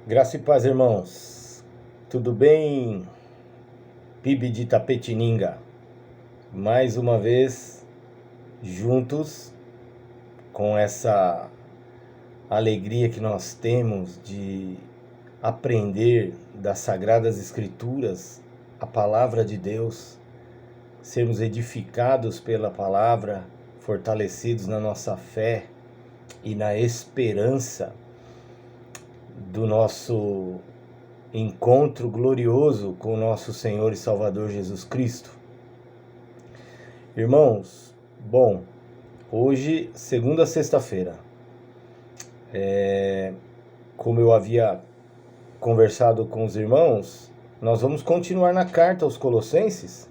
Graça e paz, irmãos. Tudo bem? PIB de Tapetininga. Mais uma vez, juntos, com essa alegria que nós temos de aprender das Sagradas Escrituras, a Palavra de Deus, sermos edificados pela Palavra, fortalecidos na nossa fé e na esperança do nosso encontro glorioso com o nosso Senhor e Salvador Jesus Cristo. Irmãos, hoje, segunda sexta-feira, como eu havia conversado com os irmãos, nós vamos continuar na carta aos Colossenses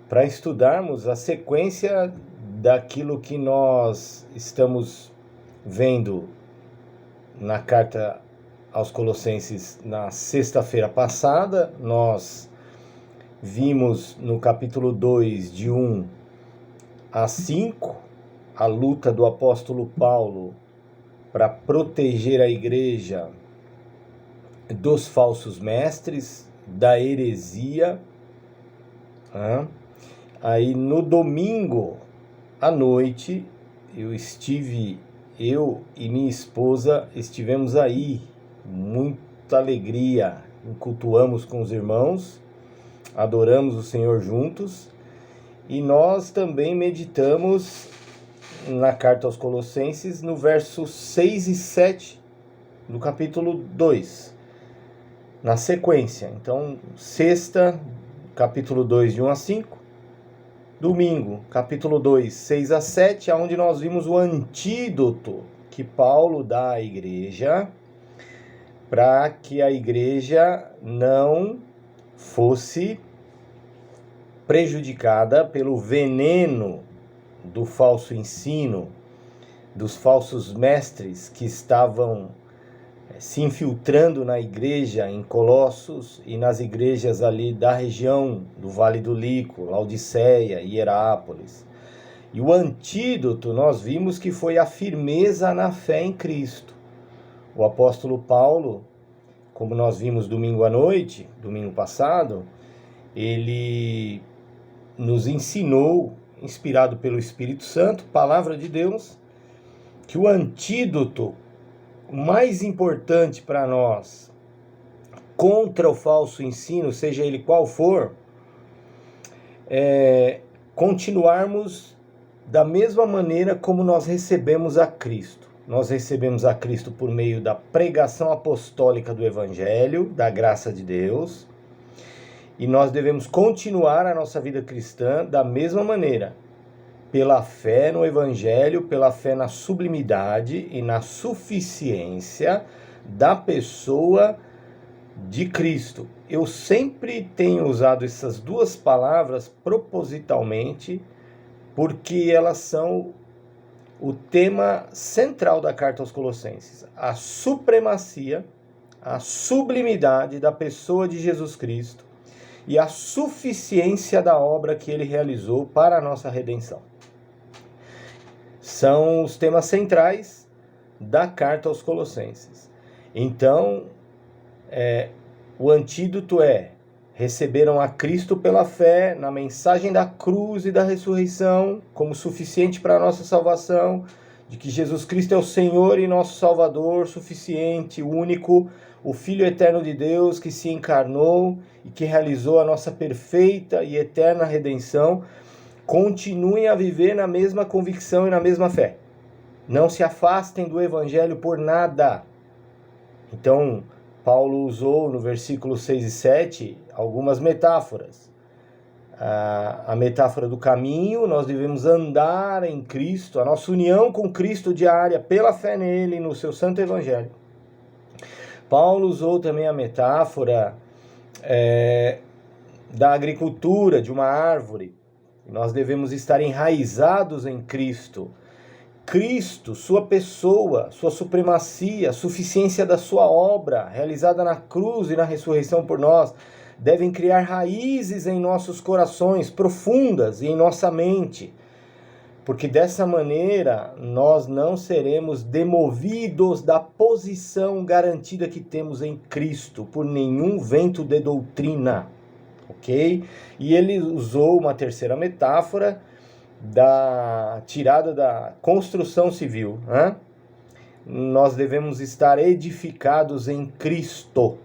para estudarmos a sequência daquilo que nós estamos vendo na carta aos Colossenses na sexta-feira passada. Nós vimos no capítulo 2, de 1 a 5, a luta do apóstolo Paulo para proteger a igreja dos falsos mestres, da heresia. Aí no domingo à noite, eu e minha esposa estivemos aí, muita alegria, cultuamos com os irmãos, adoramos o Senhor juntos, e nós também meditamos na carta aos Colossenses, no verso 6 e 7 do capítulo 2, na sequência. Então, sexta, capítulo 2, de 1 a 5, domingo, capítulo 2, 6 a 7, onde nós vimos o antídoto que Paulo dá à igreja, para que a igreja não fosse prejudicada pelo veneno do falso ensino, dos falsos mestres que estavam se infiltrando na igreja em Colossos e nas igrejas ali da região do Vale do Lico, Laodiceia e Hierápolis. E o antídoto nós vimos que foi a firmeza na fé em Cristo. O apóstolo Paulo, como nós vimos domingo à noite, domingo passado, ele nos ensinou, inspirado pelo Espírito Santo, palavra de Deus, que o antídoto mais importante para nós contra o falso ensino, seja ele qual for, é continuarmos da mesma maneira como nós recebemos a Cristo. Nós recebemos a Cristo por meio da pregação apostólica do Evangelho, da graça de Deus, e nós devemos continuar a nossa vida cristã da mesma maneira, pela fé no Evangelho, pela fé na sublimidade e na suficiência da pessoa de Cristo. Eu sempre tenho usado essas duas palavras propositalmente, porque elas são o tema central da carta aos Colossenses. A supremacia, a sublimidade da pessoa de Jesus Cristo e a suficiência da obra que ele realizou para a nossa redenção. São os temas centrais da carta aos Colossenses. Então, o antídoto receberam a Cristo pela fé na mensagem da cruz e da ressurreição como suficiente para a nossa salvação, de que Jesus Cristo é o Senhor e nosso Salvador, suficiente, único, o Filho eterno de Deus que se encarnou e que realizou a nossa perfeita e eterna redenção. Continuem a viver na mesma convicção e na mesma fé. Não se afastem do Evangelho por nada. Então, Paulo usou no versículo 6 e 7 algumas metáforas. A metáfora do caminho, nós devemos andar em Cristo, a nossa união com Cristo diária, pela fé nele, no seu santo Evangelho. Paulo usou também a metáfora da agricultura, de uma árvore. Nós devemos estar enraizados em Cristo. Cristo, sua pessoa, sua supremacia, a suficiência da sua obra, realizada na cruz e na ressurreição por nós, devem criar raízes em nossos corações, profundas, e em nossa mente, porque dessa maneira nós não seremos demovidos da posição garantida que temos em Cristo por nenhum vento de doutrina, ok? E ele usou uma terceira metáfora tirada da construção civil, né? Nós devemos estar edificados em Cristo,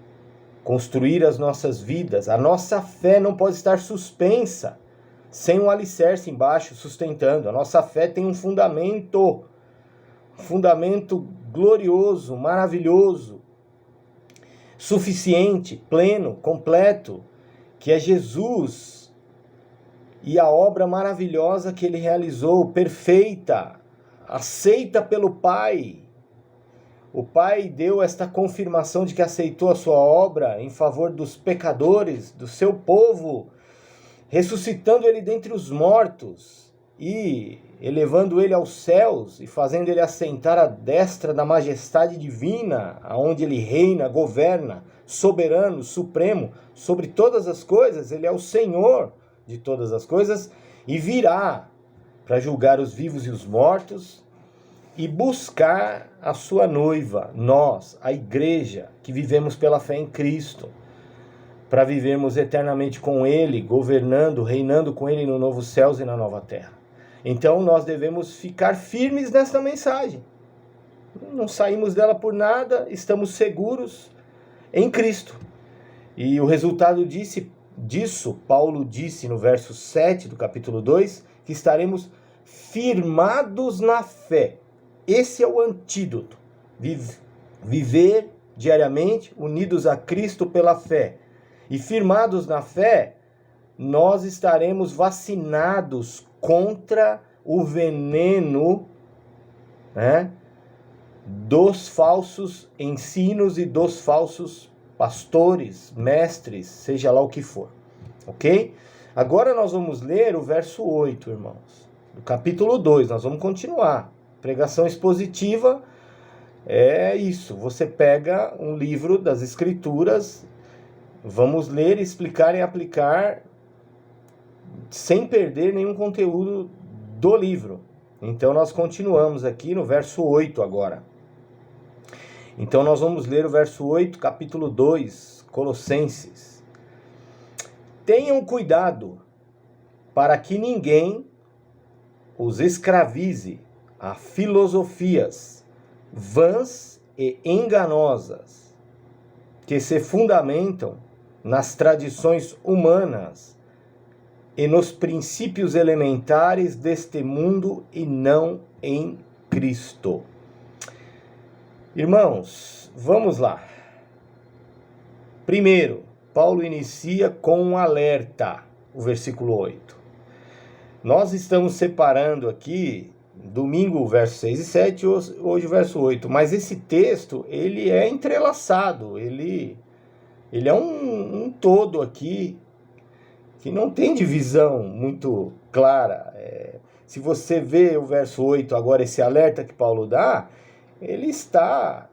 construir as nossas vidas. A nossa fé não pode estar suspensa, sem um alicerce embaixo sustentando. A nossa fé tem um fundamento glorioso, maravilhoso, suficiente, pleno, completo, que é Jesus e a obra maravilhosa que ele realizou, perfeita, aceita pelo Pai. O Pai deu esta confirmação de que aceitou a sua obra em favor dos pecadores, do seu povo, ressuscitando ele dentre os mortos e elevando ele aos céus e fazendo ele assentar à destra da majestade divina, aonde ele reina, governa, soberano, supremo, sobre todas as coisas. Ele é o Senhor de todas as coisas e virá para julgar os vivos e os mortos e buscar a sua noiva, nós, a igreja, que vivemos pela fé em Cristo, para vivermos eternamente com Ele, governando, reinando com Ele no novo céus e na nova terra. Então nós devemos ficar firmes nesta mensagem. Não saímos dela por nada, estamos seguros em Cristo. E o resultado disso, Paulo disse no verso 7 do capítulo 2, que estaremos firmados na fé. Esse é o antídoto. Viver diariamente unidos a Cristo pela fé. E firmados na fé, nós estaremos vacinados contra o veneno, né, dos falsos ensinos e dos falsos pastores, mestres, seja lá o que for. Ok? Agora nós vamos ler o verso 8, irmãos, do capítulo 2. Nós vamos continuar. Pregação expositiva é isso. Você pega um livro das Escrituras, vamos ler, explicar e aplicar sem perder nenhum conteúdo do livro. Então nós continuamos aqui no verso 8 agora. Então nós vamos ler o verso 8, capítulo 2, Colossenses. Tenham cuidado para que ninguém os escravize a filosofias vãs e enganosas que se fundamentam nas tradições humanas e nos princípios elementares deste mundo e não em Cristo. Irmãos, vamos lá. Primeiro, Paulo inicia com um alerta, o versículo 8. Nós estamos separando aqui, domingo o verso 6 e 7, hoje o verso 8, mas esse texto, ele é entrelaçado, ele é um todo aqui, que não tem divisão muito clara. Se você vê o verso 8 agora, esse alerta que Paulo dá, ele está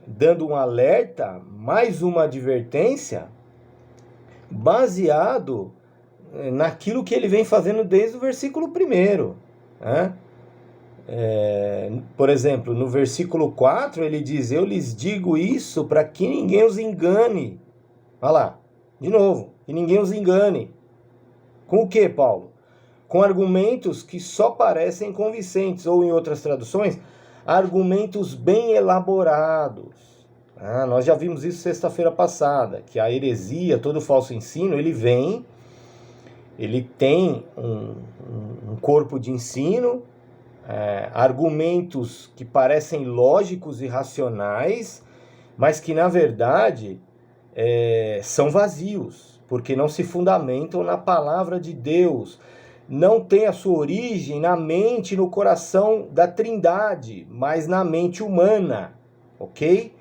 dando um alerta, mais uma advertência, baseado naquilo que ele vem fazendo desde o versículo 1. Né? Por exemplo, no versículo 4 ele diz: eu lhes digo isso para que ninguém os engane. Olha lá, de novo, que ninguém os engane. Com o que, Paulo? Com argumentos que só parecem convincentes, ou em outras traduções, argumentos bem elaborados. Nós já vimos isso sexta-feira passada, que a heresia, todo falso ensino, ele tem um corpo de ensino, argumentos que parecem lógicos e racionais, mas que na verdade são vazios, porque não se fundamentam na palavra de Deus, não tem a sua origem na mente e no coração da Trindade, mas na mente humana, ok?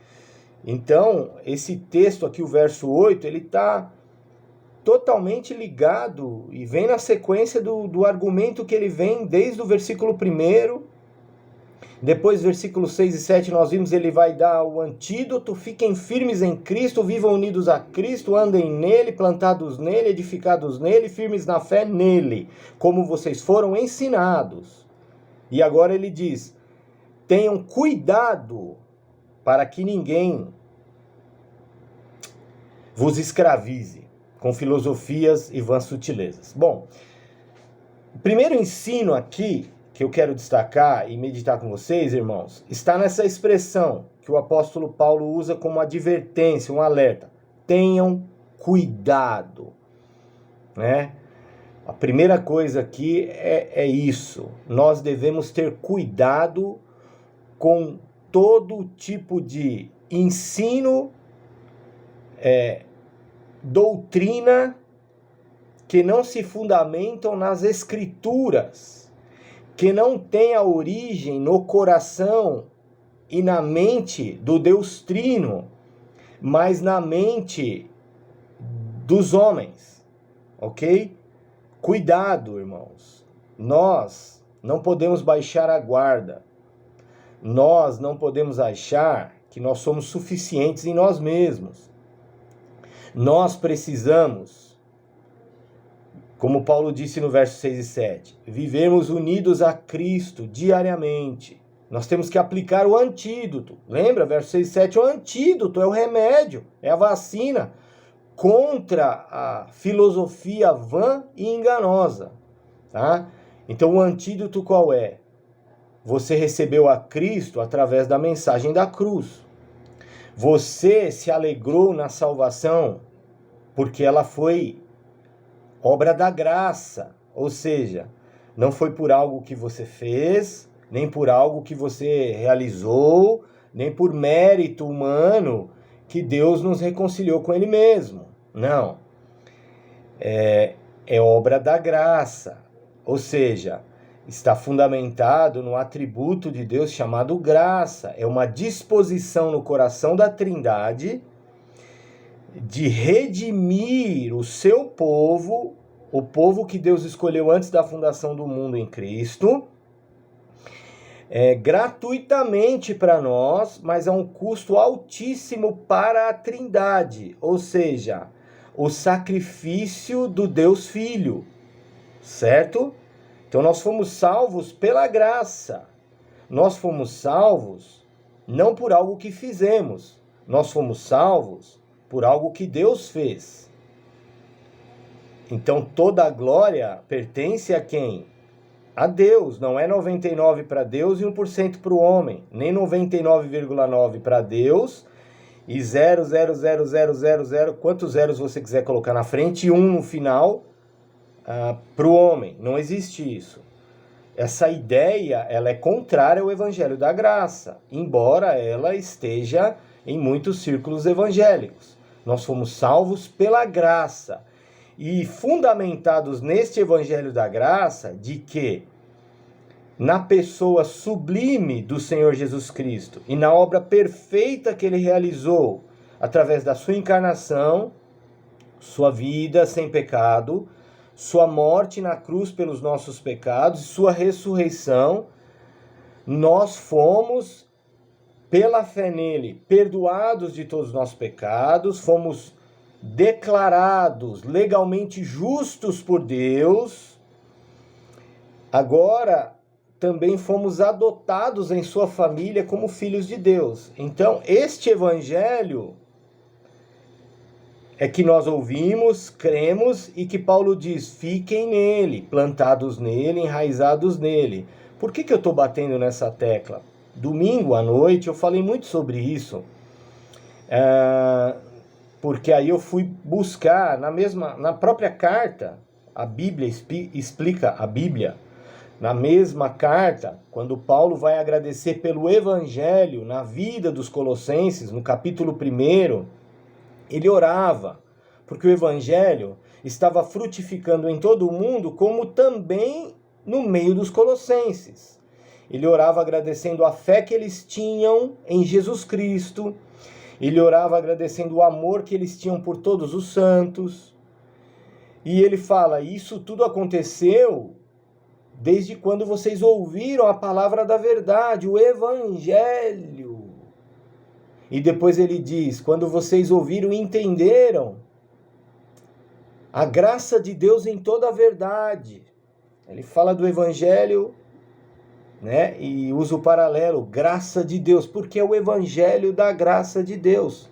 Então, esse texto aqui, o verso 8, ele está totalmente ligado e vem na sequência do argumento que ele vem desde o versículo 1, Depois, versículos 6 e 7, nós vimos, ele vai dar o antídoto: fiquem firmes em Cristo, vivam unidos a Cristo, andem nele, plantados nele, edificados nele, firmes na fé nele, como vocês foram ensinados. E agora ele diz: tenham cuidado para que ninguém vos escravize com filosofias e vãs sutilezas. Bom, o primeiro ensino aqui que eu quero destacar e meditar com vocês, irmãos, está nessa expressão que o apóstolo Paulo usa como advertência, um alerta: tenham cuidado, né? A primeira coisa aqui é isso: nós devemos ter cuidado com todo tipo de ensino, doutrina que não se fundamentam nas escrituras, que não tem a origem no coração e na mente do Deus Trino, mas na mente dos homens, ok? Cuidado, irmãos. Nós não podemos baixar a guarda. Nós não podemos achar que nós somos suficientes em nós mesmos. Nós precisamos, como Paulo disse no verso 6 e 7, vivemos unidos a Cristo diariamente. Nós temos que aplicar o antídoto. Lembra? Verso 6 e 7, o antídoto é o remédio, é a vacina contra a filosofia vã e enganosa. Tá? Então o antídoto qual é? Você recebeu a Cristo através da mensagem da cruz. Você se alegrou na salvação porque ela foi obra da graça, ou seja, não foi por algo que você fez, nem por algo que você realizou, nem por mérito humano que Deus nos reconciliou com Ele mesmo. Não. É obra da graça, ou seja, está fundamentado no atributo de Deus chamado graça. É uma disposição no coração da Trindade de redimir o seu povo, o povo que Deus escolheu antes da fundação do mundo em Cristo, gratuitamente para nós, mas a um custo altíssimo para a Trindade, ou seja, o sacrifício do Deus Filho, certo? Então nós fomos salvos pela graça, nós fomos salvos não por algo que fizemos, nós fomos salvos por algo que Deus fez. Então toda a glória pertence a quem? A Deus. Não é 99% para Deus e 1% para o homem, nem 99,9% para Deus e 0,00000, quantos zeros você quiser colocar na frente, e 1 no final para o homem. Não existe isso. Essa ideia, ela é contrária ao evangelho da graça, embora ela esteja em muitos círculos evangélicos. Nós fomos salvos pela graça e fundamentados neste evangelho da graça, de que na pessoa sublime do Senhor Jesus Cristo e na obra perfeita que Ele realizou através da sua encarnação, sua vida sem pecado, sua morte na cruz pelos nossos pecados, sua ressurreição, nós fomos, pela fé nele, perdoados de todos os nossos pecados, fomos declarados legalmente justos por Deus. Agora também fomos adotados em sua família como filhos de Deus. Então, este evangelho é que nós ouvimos, cremos, e que Paulo diz: fiquem nele, plantados nele, enraizados nele. Por que eu estou batendo nessa tecla? Domingo à noite eu falei muito sobre isso, porque aí eu fui buscar na própria carta, a Bíblia explica a Bíblia. Na mesma carta, quando Paulo vai agradecer pelo evangelho na vida dos colossenses, no capítulo 1, ele orava, porque o evangelho estava frutificando em todo o mundo, como também no meio dos colossenses. Ele orava agradecendo a fé que eles tinham em Jesus Cristo, ele orava agradecendo o amor que eles tinham por todos os santos, e ele fala: isso tudo aconteceu desde quando vocês ouviram a palavra da verdade, o evangelho. E depois ele diz, quando vocês ouviram e entenderam a graça de Deus em toda a verdade. Ele fala do evangelho, né? E usa o paralelo, graça de Deus, porque é o evangelho da graça de Deus.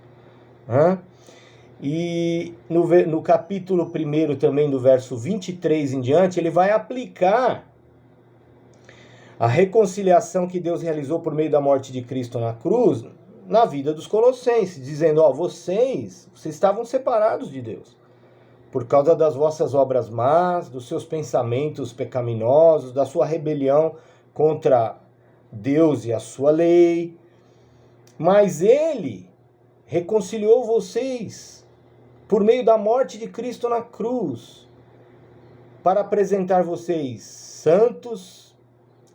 E no capítulo 1 também, do verso 23 em diante, ele vai aplicar a reconciliação que Deus realizou por meio da morte de Cristo na cruz na vida dos colossenses, dizendo, vocês estavam separados de Deus por causa das vossas obras más, dos seus pensamentos pecaminosos, da sua rebelião contra Deus e a sua lei, mas ele reconciliou vocês por meio da morte de Cristo na cruz, para apresentar vocês santos,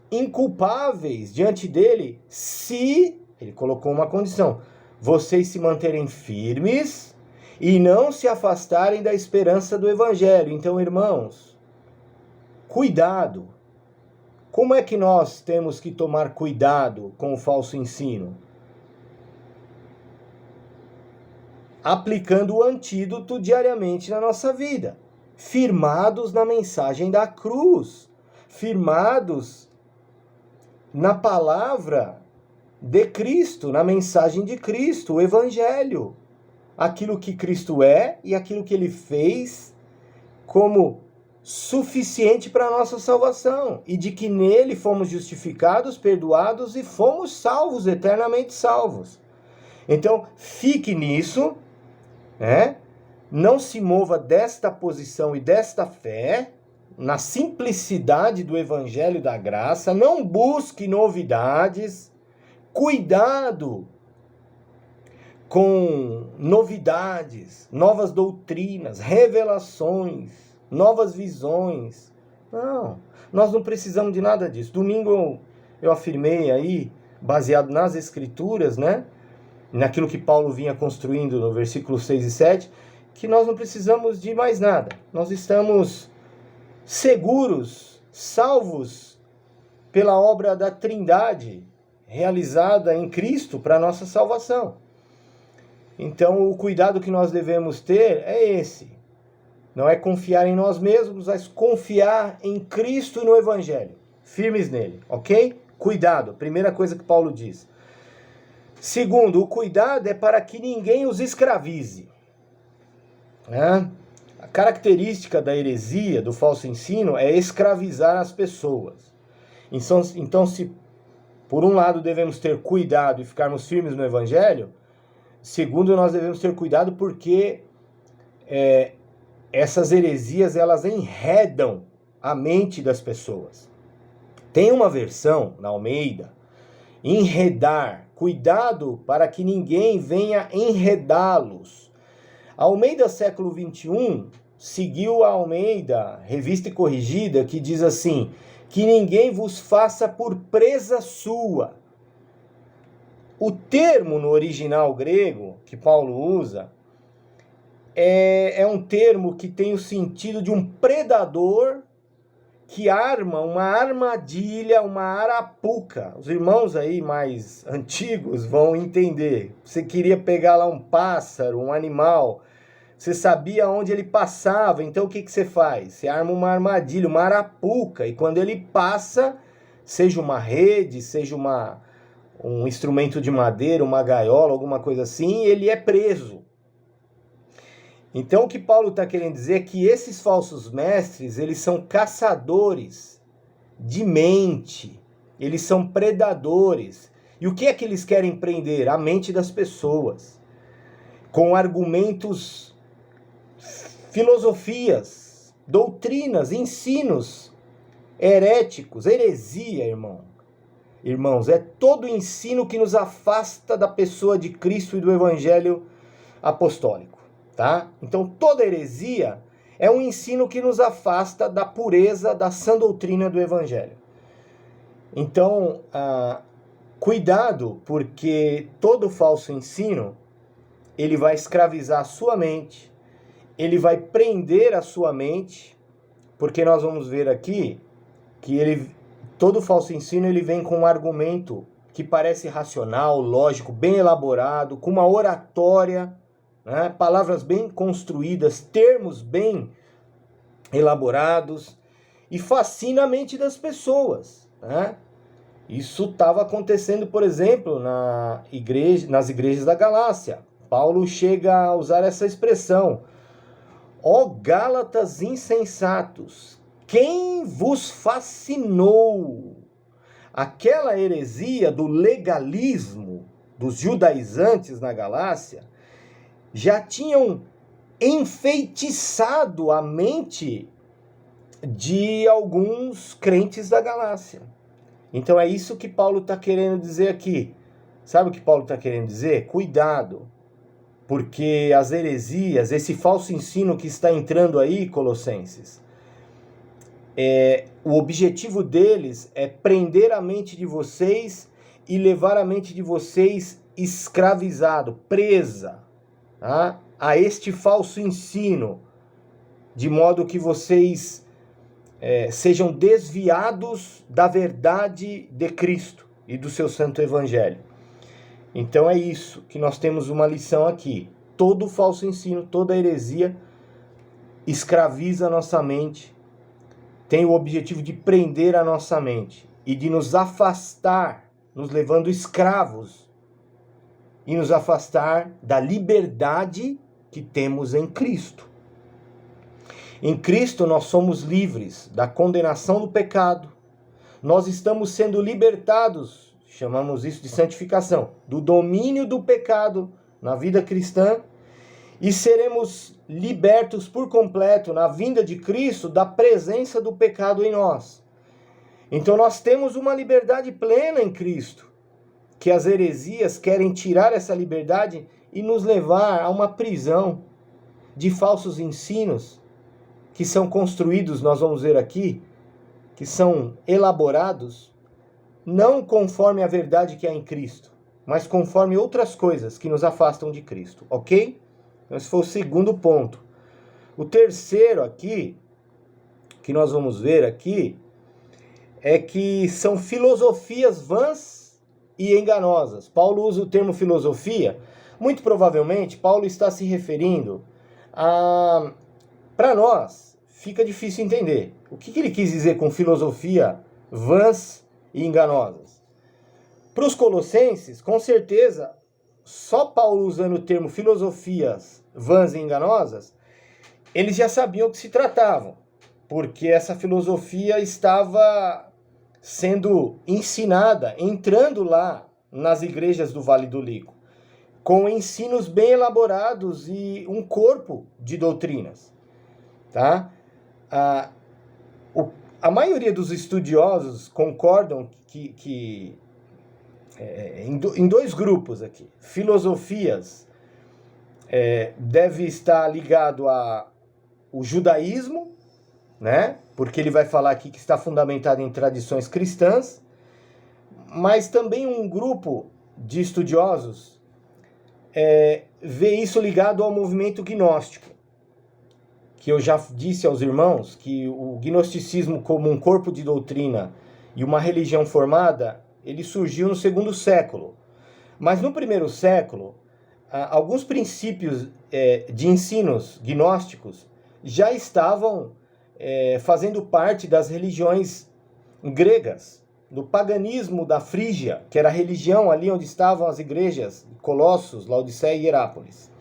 inculpáveis diante dele, se, ele colocou uma condição, vocês se manterem firmes e não se afastarem da esperança do evangelho. Então, irmãos, cuidado. Como é que nós temos que tomar cuidado com o falso ensino? Aplicando o antídoto diariamente na nossa vida. Firmados na mensagem da cruz. Firmados na palavra de Cristo, na mensagem de Cristo, o evangelho. Aquilo que Cristo é e aquilo que ele fez como suficiente para a nossa salvação. E de que nele fomos justificados, perdoados e fomos salvos, eternamente salvos. Então, fique nisso, né? Não se mova desta posição e desta fé, na simplicidade do evangelho da graça, não busque novidades, cuidado com novidades, novas doutrinas, revelações, novas visões. Não, nós não precisamos de nada disso. Domingo eu afirmei aí, baseado nas escrituras, né? Naquilo que Paulo vinha construindo no versículo 6 e 7, que nós não precisamos de mais nada. Nós estamos seguros, salvos pela obra da Trindade realizada em Cristo para a nossa salvação. Então, o cuidado que nós devemos ter é esse. Não é confiar em nós mesmos, mas confiar em Cristo e no Evangelho. Firmes nele, ok? Cuidado, primeira coisa que Paulo diz. Segundo, o cuidado é para que ninguém os escravize. A característica da heresia, do falso ensino, é escravizar as pessoas. Então, se por um lado devemos ter cuidado e ficarmos firmes no Evangelho, segundo, nós devemos ter cuidado porque essas heresias, elas enredam a mente das pessoas. Tem uma versão na Almeida, enredar, cuidado para que ninguém venha enredá-los. A Almeida século XXI seguiu a Almeida, revista e corrigida, que diz assim, que ninguém vos faça por presa sua. O termo no original grego que Paulo usa é um termo que tem o sentido de um predador que arma uma armadilha, uma arapuca. Os irmãos aí mais antigos vão entender. Você queria pegar lá um pássaro, um animal, você sabia onde ele passava, então o que você faz? Você arma uma armadilha, uma arapuca, e quando ele passa, seja uma rede, seja um instrumento de madeira, uma gaiola, alguma coisa assim, ele é preso. Então o que Paulo está querendo dizer é que esses falsos mestres, eles são caçadores de mente, eles são predadores. E o que é que eles querem prender? A mente das pessoas, com argumentos, filosofias, doutrinas, ensinos heréticos, heresia, Irmãos, é todo ensino que nos afasta da pessoa de Cristo e do Evangelho apostólico, tá? Então, toda heresia é um ensino que nos afasta da pureza, da sã doutrina do Evangelho. Então, cuidado, porque todo falso ensino, ele vai escravizar a sua mente, ele vai prender a sua mente, porque nós vamos ver aqui todo falso ensino ele vem com um argumento que parece racional, lógico, bem elaborado, com uma oratória, né, palavras bem construídas, termos bem elaborados, e fascina a mente das pessoas, né? Isso estava acontecendo, por exemplo, nas igrejas da Galácia. Paulo chega a usar essa expressão: ó Gálatas insensatos, quem vos fascinou? Aquela heresia do legalismo dos judaizantes na Galácia já tinham enfeitiçado a mente de alguns crentes da Galácia. Então é isso que Paulo está querendo dizer aqui. Sabe o que Paulo está querendo dizer? Cuidado, porque as heresias, esse falso ensino que está entrando aí, Colossenses, o objetivo deles é prender a mente de vocês e levar a mente de vocês escravizado, presa, tá, a este falso ensino, de modo que vocês sejam desviados da verdade de Cristo e do seu santo evangelho. Então é isso que nós temos uma lição aqui. Todo falso ensino, toda heresia escraviza a nossa mente, tem o objetivo de prender a nossa mente e de nos afastar, nos levando escravos, e nos afastar da liberdade que temos em Cristo. Em Cristo nós somos livres da condenação do pecado. Nós estamos sendo libertados, chamamos isso de santificação, do domínio do pecado na vida cristã, e seremos libertos por completo na vinda de Cristo da presença do pecado em nós. Então nós temos uma liberdade plena em Cristo, que as heresias querem tirar essa liberdade e nos levar a uma prisão de falsos ensinos que são construídos, nós vamos ver aqui, que são elaborados não conforme a verdade que há em Cristo, mas conforme outras coisas que nos afastam de Cristo, ok? Então esse foi o segundo ponto. O terceiro aqui, que nós vamos ver aqui, é que são filosofias vãs e enganosas. Paulo usa o termo filosofia, muito provavelmente Paulo está se referindo a... Para nós, fica difícil entender. O que ele quis dizer com filosofia vãs e enganosas? Para os colossenses, com certeza, só Paulo usando o termo filosofias vãs e enganosas, eles já sabiam o que se tratavam, porque essa filosofia estava sendo ensinada, entrando lá nas igrejas do Vale do Lico, com ensinos bem elaborados e um corpo de doutrinas. Tá? A maioria dos estudiosos concordam que em dois grupos aqui. Filosofias deve estar ligado ao judaísmo, né? Porque ele vai falar aqui que está fundamentado em tradições cristãs, mas também um grupo de estudiosos vê isso ligado ao movimento gnóstico, que eu já disse aos irmãos que o gnosticismo como um corpo de doutrina e uma religião formada, ele surgiu no segundo século. Mas no primeiro século, alguns princípios de ensinos gnósticos já estavam fazendo parte das religiões gregas, do paganismo da Frígia, que era a religião ali onde estavam as igrejas Colossos, Laodiceia e Hierápolis.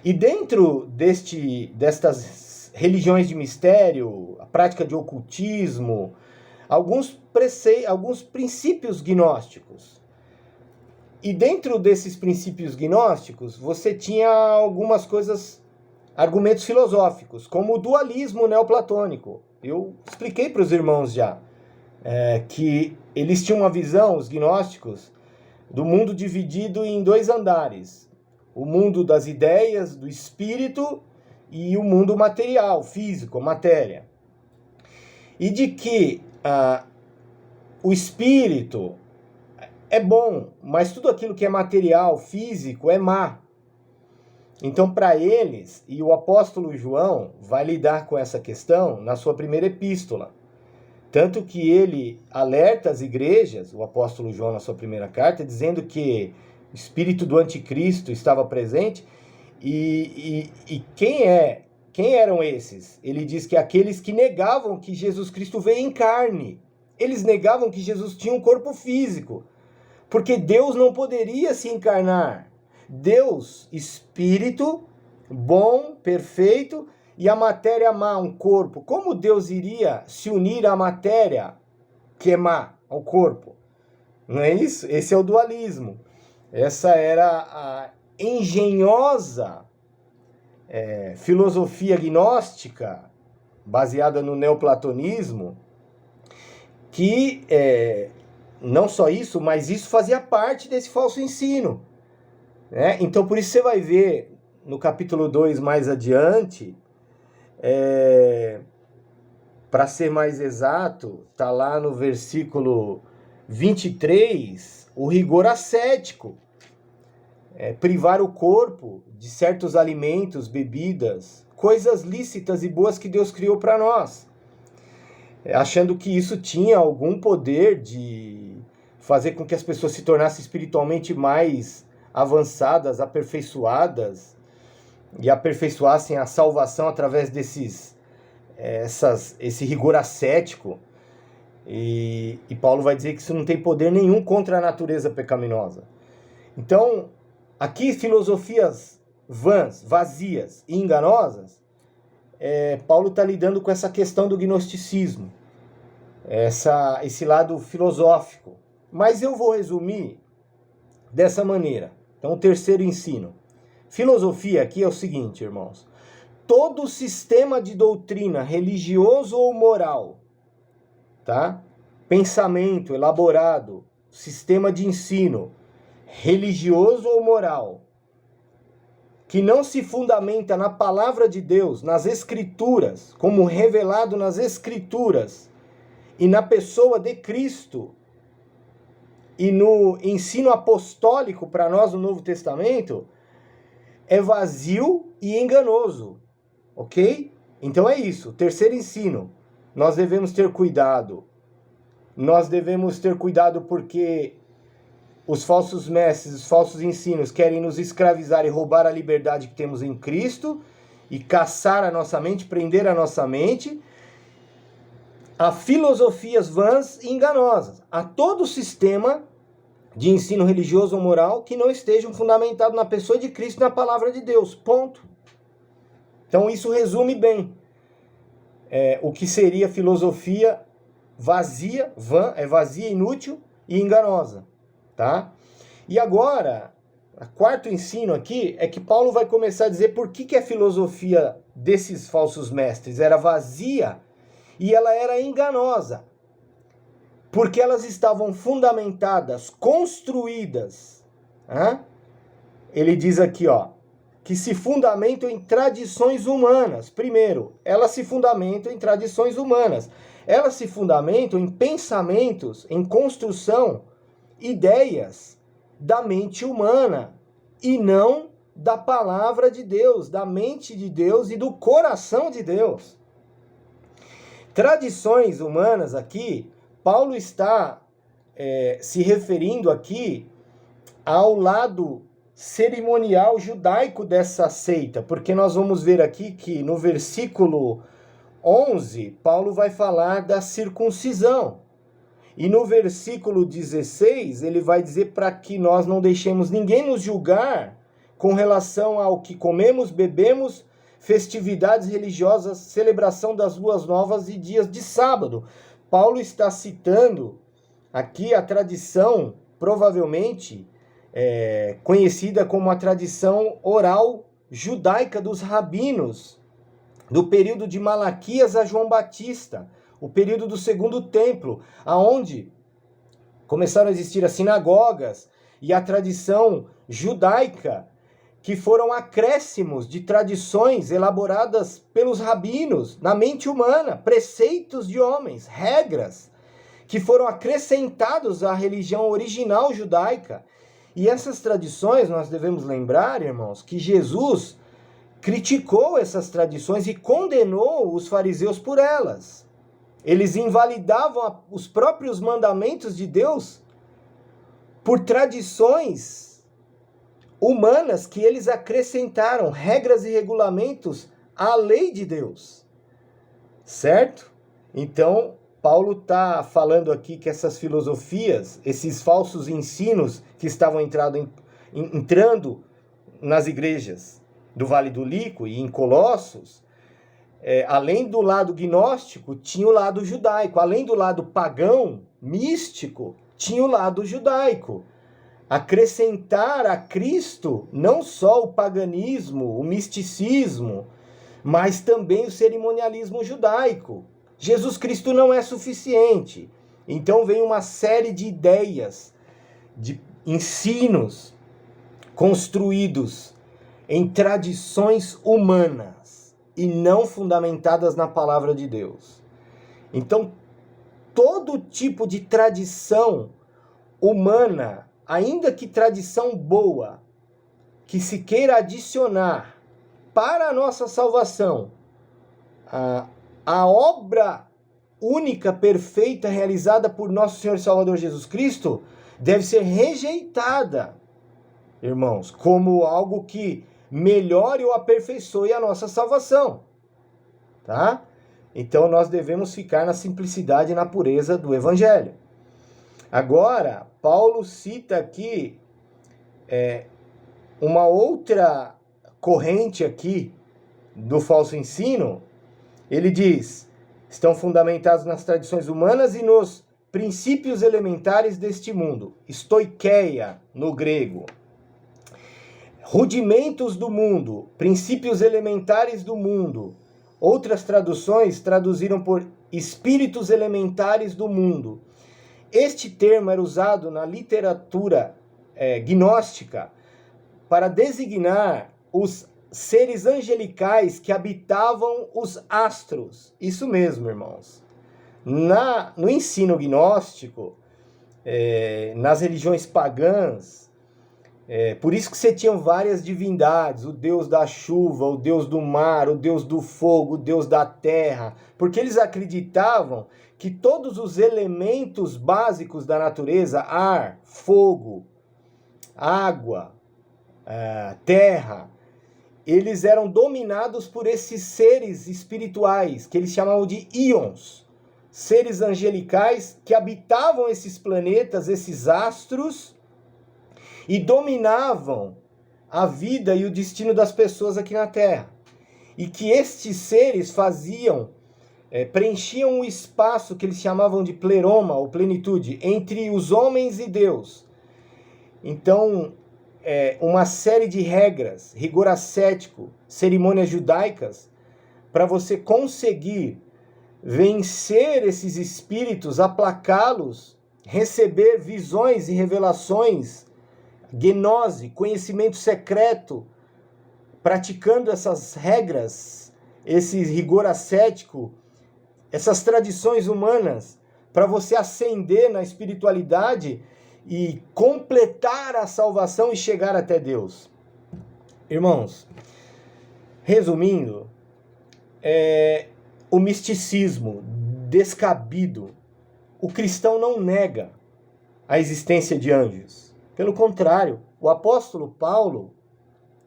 E dentro destas religiões de mistério, a prática de ocultismo, alguns princípios gnósticos. E dentro desses princípios gnósticos, você tinha algumas coisas, argumentos filosóficos, como o dualismo neoplatônico. Eu expliquei para os irmãos já que eles tinham uma visão, os gnósticos, do mundo dividido em dois andares. O mundo das ideias, do espírito, e o mundo material, físico, matéria. E de que o espírito é bom, mas tudo aquilo que é material, físico, é má. Então, para eles, e o apóstolo João vai lidar com essa questão na sua primeira epístola, Tanto que ele alerta as igrejas, o apóstolo João na sua primeira carta, dizendo que o espírito do anticristo estava presente. E quem eram esses? Ele diz que aqueles que negavam que Jesus Cristo veio em carne. Eles negavam que Jesus tinha um corpo físico, porque Deus não poderia se encarnar. Deus, espírito, bom, perfeito, e a matéria má, um corpo. Como Deus iria se unir à matéria que é má, ao corpo? Não é isso? Esse é o dualismo. Essa era a engenhosa filosofia gnóstica, baseada no neoplatonismo, que não só isso, mas isso fazia parte desse falso ensino. Né? Então, por isso você vai ver no capítulo 2 mais adiante, para ser mais exato, está lá no versículo 23, o rigor ascético. Privar o corpo de certos alimentos, bebidas, coisas lícitas e boas que Deus criou para nós. Achando que isso tinha algum poder de fazer com que as pessoas se tornassem espiritualmente mais avançadas, aperfeiçoadas, e aperfeiçoassem a salvação através esse rigor ascético. E Paulo vai dizer que isso não tem poder nenhum contra a natureza pecaminosa. Então, aqui filosofias vãs, vazias e enganosas, Paulo está lidando com essa questão do gnosticismo, esse lado filosófico. Mas eu vou resumir dessa maneira. Então, o terceiro ensino. Filosofia aqui é o seguinte, irmãos. Todo sistema de doutrina, religioso ou moral, tá? Pensamento elaborado, sistema de ensino, religioso ou moral, que não se fundamenta na palavra de Deus, nas Escrituras, como revelado nas Escrituras, e na pessoa de Cristo, e no ensino apostólico para nós no Novo Testamento, é vazio e enganoso, ok? Então é isso, terceiro ensino, nós devemos ter cuidado. Nós devemos ter cuidado porque os falsos mestres, os falsos ensinos querem nos escravizar e roubar a liberdade que temos em Cristo e caçar a nossa mente, prender a nossa mente a filosofias vãs e enganosas, a todo sistema de ensino religioso ou moral que não estejam fundamentado na pessoa de Cristo e na palavra de Deus, ponto. Então isso resume bem o que seria filosofia vazia, vã, vazia, inútil e enganosa. Tá? E agora, o quarto ensino aqui é que Paulo vai começar a dizer por que a filosofia desses falsos mestres era vazia e ela era enganosa. Porque elas estavam fundamentadas, construídas. Ele diz aqui, que se fundamentam em tradições humanas. Primeiro, elas se fundamentam em tradições humanas. Elas se fundamentam em pensamentos, em construção, ideias da mente humana e não da palavra de Deus, da mente de Deus e do coração de Deus. Tradições humanas aqui, Paulo está se referindo aqui ao lado cerimonial judaico dessa seita, porque nós vamos ver aqui que no versículo 11, Paulo vai falar da circuncisão. E no versículo 16, ele vai dizer para que nós não deixemos ninguém nos julgar com relação ao que comemos, bebemos, festividades religiosas, celebração das luas novas e dias de sábado. Paulo está citando aqui a tradição, provavelmente conhecida como a tradição oral judaica dos rabinos, do período de Malaquias a João Batista, o período do Segundo Templo, aonde começaram a existir as sinagogas e a tradição judaica, que foram acréscimos de tradições elaboradas pelos rabinos na mente humana, preceitos de homens, regras, que foram acrescentados à religião original judaica. E essas tradições, nós devemos lembrar, irmãos, que Jesus criticou essas tradições e condenou os fariseus por elas. Eles invalidavam os próprios mandamentos de Deus por tradições humanas que eles acrescentaram, regras e regulamentos à lei de Deus. Certo? Então, Paulo está falando aqui que essas filosofias, esses falsos ensinos que estavam entrando nas igrejas do Vale do Lico e em Colossos, além do lado gnóstico, tinha o lado judaico. Além do lado pagão, místico, tinha o lado judaico. Acrescentar a Cristo não só o paganismo, o misticismo, mas também o cerimonialismo judaico. Jesus Cristo não é suficiente. Então vem uma série de ideias, de ensinos construídos em tradições humanas e não fundamentadas na palavra de Deus. Então, todo tipo de tradição humana, ainda que tradição boa, que se queira adicionar para a nossa salvação, a obra única, perfeita, realizada por nosso Senhor e Salvador Jesus Cristo, deve ser rejeitada, irmãos, como algo que melhore ou aperfeiçoe a nossa salvação, tá? Então nós devemos ficar na simplicidade e na pureza do Evangelho. Agora, Paulo cita aqui uma outra corrente aqui do falso ensino. Ele diz: estão fundamentados nas tradições humanas e nos princípios elementares deste mundo. Stoikeia, no grego. Rudimentos do mundo, princípios elementares do mundo. Outras traduções traduziram por espíritos elementares do mundo. Este termo era usado na literatura gnóstica para designar os seres angelicais que habitavam os astros. Isso mesmo, irmãos. No ensino gnóstico, nas religiões pagãs, por isso que você tinha várias divindades, o deus da chuva, o deus do mar, o deus do fogo, o deus da terra, porque eles acreditavam que todos os elementos básicos da natureza, ar, fogo, água, terra, eles eram dominados por esses seres espirituais, que eles chamavam de íons, seres angelicais que habitavam esses planetas, esses astros, e dominavam a vida e o destino das pessoas aqui na Terra. E que estes seres preenchiam o espaço que eles chamavam de pleroma, ou plenitude, entre os homens e Deus. Então, uma série de regras, rigor ascético, cerimônias judaicas, para você conseguir vencer esses espíritos, aplacá-los, receber visões e revelações, gnose, conhecimento secreto, praticando essas regras, esse rigor ascético, essas tradições humanas, para você ascender na espiritualidade e completar a salvação e chegar até Deus. Irmãos, resumindo, o misticismo descabido, o cristão não nega a existência de anjos. Pelo contrário, o apóstolo Paulo,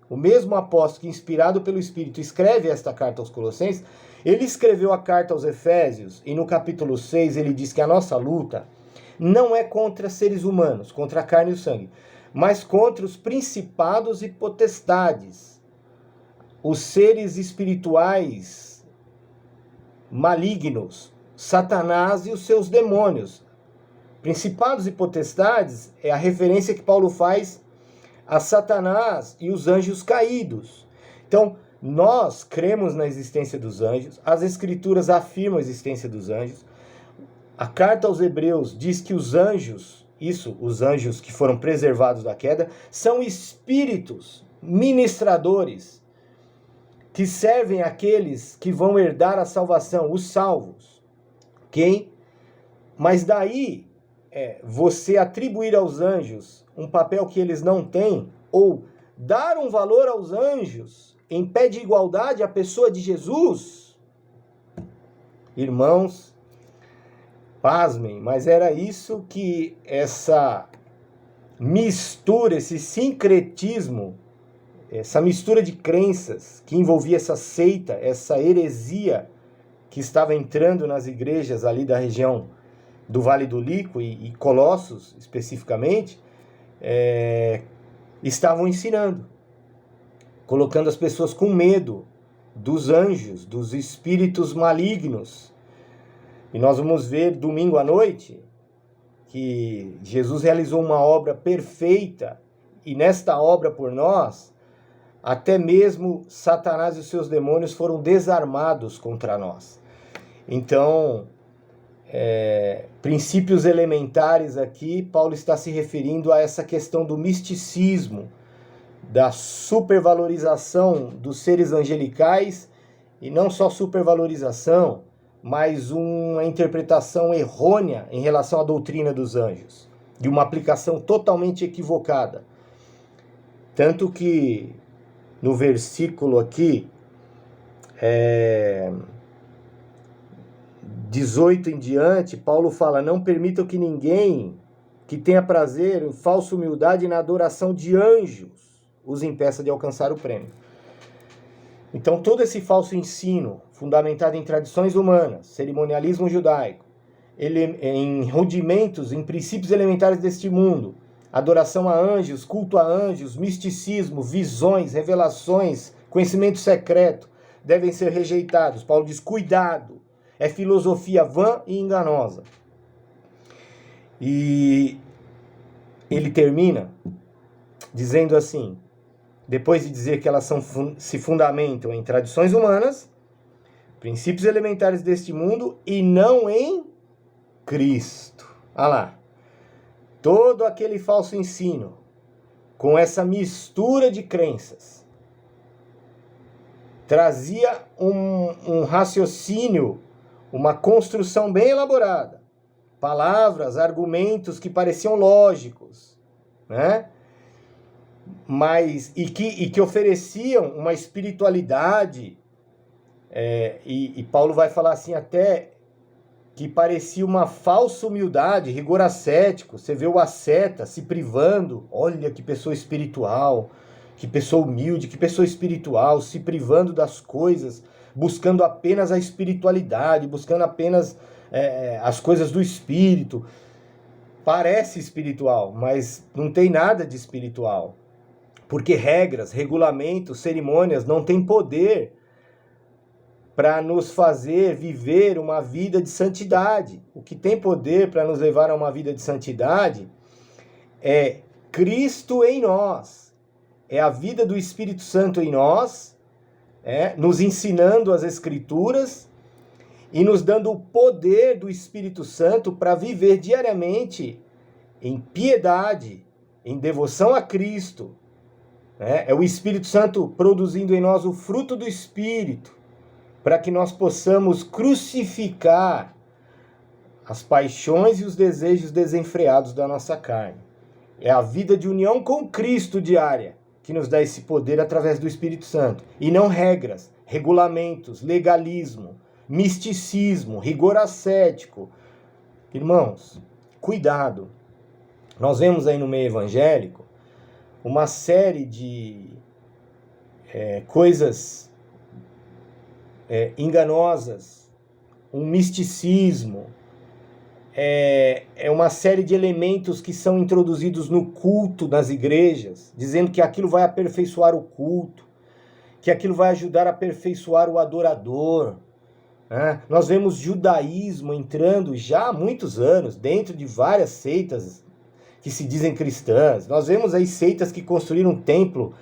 o mesmo apóstolo que, inspirado pelo Espírito, escreve esta carta aos Colossenses, ele escreveu a carta aos Efésios, e no capítulo 6 ele diz que a nossa luta não é contra seres humanos, contra a carne e o sangue, mas contra os principados e potestades, os seres espirituais malignos, Satanás e os seus demônios. Principados e potestades é a referência que Paulo faz a Satanás e os anjos caídos. Então, nós cremos na existência dos anjos, as Escrituras afirmam a existência dos anjos, a carta aos Hebreus diz que os anjos, os anjos que foram preservados da queda, são espíritos ministradores que servem àqueles que vão herdar a salvação, os salvos. Ok? Mas daí, você atribuir aos anjos um papel que eles não têm, ou dar um valor aos anjos em pé de igualdade à pessoa de Jesus, irmãos, Pasmem, mas era isso que essa mistura, esse sincretismo, essa mistura de crenças que envolvia essa seita, essa heresia que estava entrando nas igrejas ali da região do Vale do Lico e Colossos especificamente, estavam ensinando, colocando as pessoas com medo dos anjos, dos espíritos malignos. E nós vamos ver domingo à noite que Jesus realizou uma obra perfeita, e nesta obra por nós, até mesmo Satanás e os seus demônios foram desarmados contra nós. Então, princípios elementares aqui, Paulo está se referindo a essa questão do misticismo, da supervalorização dos seres angelicais, e não só supervalorização, mas uma interpretação errônea em relação à doutrina dos anjos, de uma aplicação totalmente equivocada. Tanto que no versículo aqui, 18 em diante, Paulo fala: não permitam que ninguém que tenha prazer em falsa humildade e na adoração de anjos os impeça de alcançar o prêmio. Então todo esse falso ensino, fundamentado em tradições humanas, cerimonialismo judaico, em rudimentos, em princípios elementares deste mundo, adoração a anjos, culto a anjos, misticismo, visões, revelações, conhecimento secreto, devem ser rejeitados. Paulo diz: cuidado, é filosofia vã e enganosa. E ele termina dizendo assim, depois de dizer que elas se fundamentam em tradições humanas, princípios elementares deste mundo e não em Cristo. Olha lá. Todo aquele falso ensino, com essa mistura de crenças, trazia um raciocínio, uma construção bem elaborada, palavras, argumentos que pareciam lógicos, né? Mas, e que ofereciam uma espiritualidade, e Paulo vai falar assim até que parecia uma falsa humildade, rigor ascético. Você vê o asceta se privando, olha que pessoa espiritual, que pessoa humilde, que pessoa espiritual, se privando das coisas, buscando apenas a espiritualidade, buscando apenas as coisas do espírito. Parece espiritual, mas não tem nada de espiritual. Porque regras, regulamentos, cerimônias não têm poder para nos fazer viver uma vida de santidade. O que tem poder para nos levar a uma vida de santidade é Cristo em nós. É a vida do Espírito Santo em nós, nos ensinando as Escrituras e nos dando o poder do Espírito Santo para viver diariamente em piedade, em devoção a Cristo. É o Espírito Santo produzindo em nós o fruto do Espírito, para que nós possamos crucificar as paixões e os desejos desenfreados da nossa carne. É a vida de união com Cristo diária que nos dá esse poder através do Espírito Santo. E não regras, regulamentos, legalismo, misticismo, rigor ascético. Irmãos, cuidado. Nós vemos aí no meio evangélico uma série de coisas enganosas, um misticismo, uma série de elementos que são introduzidos no culto das igrejas, dizendo que aquilo vai aperfeiçoar o culto, que aquilo vai ajudar a aperfeiçoar o adorador. Nós vemos judaísmo entrando já há muitos anos dentro de várias seitas que se dizem cristãs. Nós vemos aí seitas que construíram um templo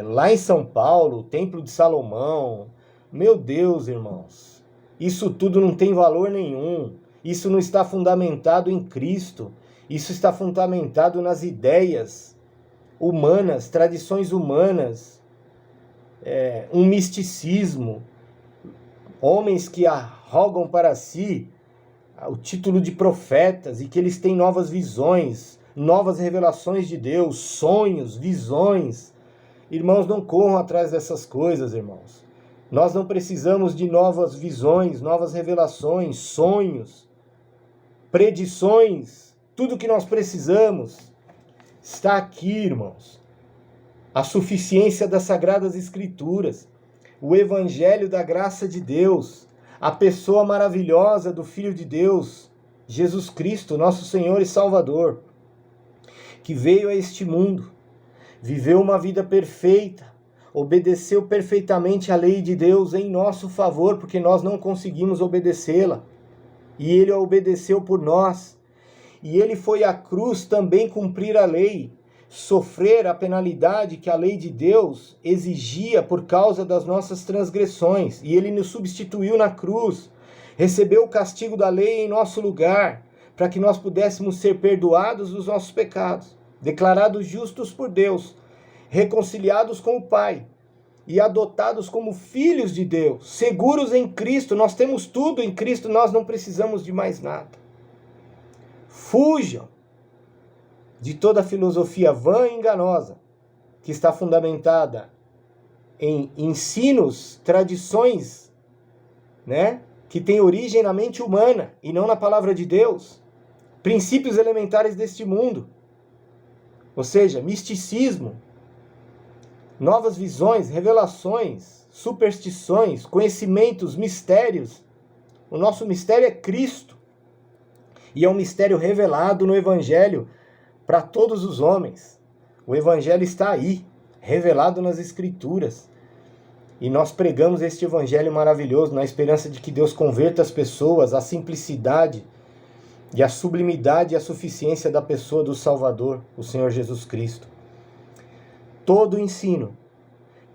lá em São Paulo, o Templo de Salomão. Meu Deus, irmãos, isso tudo não tem valor nenhum. Isso não está fundamentado em Cristo. Isso está fundamentado nas ideias humanas, tradições humanas, um misticismo. Homens que arrogam para si o título de profetas e que eles têm novas visões, novas revelações de Deus, sonhos, visões. Irmãos, não corram atrás dessas coisas, irmãos. Nós não precisamos de novas visões, novas revelações, sonhos. predições, tudo que nós precisamos está aqui, irmãos. A suficiência das Sagradas Escrituras, o Evangelho da graça de Deus, a pessoa maravilhosa do Filho de Deus, Jesus Cristo, nosso Senhor e Salvador, que veio a este mundo, viveu uma vida perfeita, obedeceu perfeitamente a lei de Deus em nosso favor, porque nós não conseguimos obedecê-la. E ele a obedeceu por nós. E ele foi à cruz também cumprir a lei, sofrer a penalidade que a lei de Deus exigia por causa das nossas transgressões. E ele nos substituiu na cruz, recebeu o castigo da lei em nosso lugar, para que nós pudéssemos ser perdoados dos nossos pecados, declarados justos por Deus, reconciliados com o Pai e adotados como filhos de Deus, seguros em Cristo. Nós temos tudo em Cristo, nós não precisamos de mais nada. Fujam de toda filosofia vã e enganosa, que está fundamentada em ensinos, tradições, que tem origem na mente humana e não na palavra de Deus, princípios elementares deste mundo, ou seja, misticismo, novas visões, revelações, superstições, conhecimentos, mistérios. O nosso mistério é Cristo. E é um mistério revelado no Evangelho para todos os homens. O Evangelho está aí, revelado nas Escrituras. E nós pregamos este Evangelho maravilhoso na esperança de que Deus converta as pessoas à simplicidade e à sublimidade e à suficiência da pessoa do Salvador, o Senhor Jesus Cristo. Todo ensino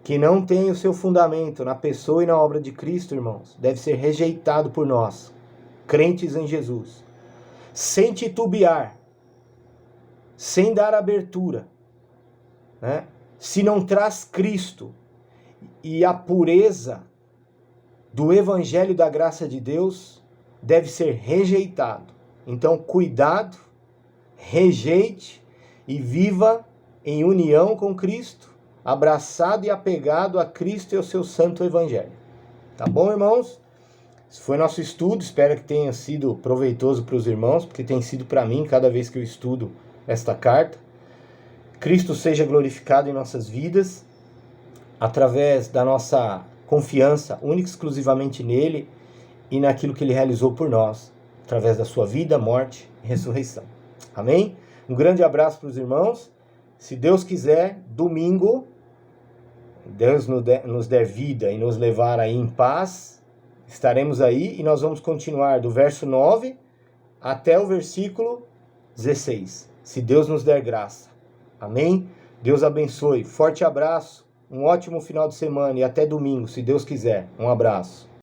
que não tem o seu fundamento na pessoa e na obra de Cristo, irmãos, deve ser rejeitado por nós, crentes em Jesus, sem titubear, sem dar abertura, Se não traz Cristo e a pureza do Evangelho da graça de Deus, deve ser rejeitado. Então, cuidado, rejeite e viva em união com Cristo, abraçado e apegado a Cristo e ao seu santo Evangelho. Tá bom, irmãos? Esse foi nosso estudo, espero que tenha sido proveitoso para os irmãos, porque tem sido para mim cada vez que eu estudo esta carta. Cristo seja glorificado em nossas vidas, através da nossa confiança única e exclusivamente nele e naquilo que ele realizou por nós, através da sua vida, morte e ressurreição. Amém? Um grande abraço para os irmãos. Se Deus quiser, domingo, Deus nos der vida e nos levar aí em paz, estaremos aí e nós vamos continuar do verso 9 até o versículo 16, se Deus nos der graça. Amém? Deus abençoe. Forte abraço, um ótimo final de semana e até domingo, se Deus quiser. Um abraço.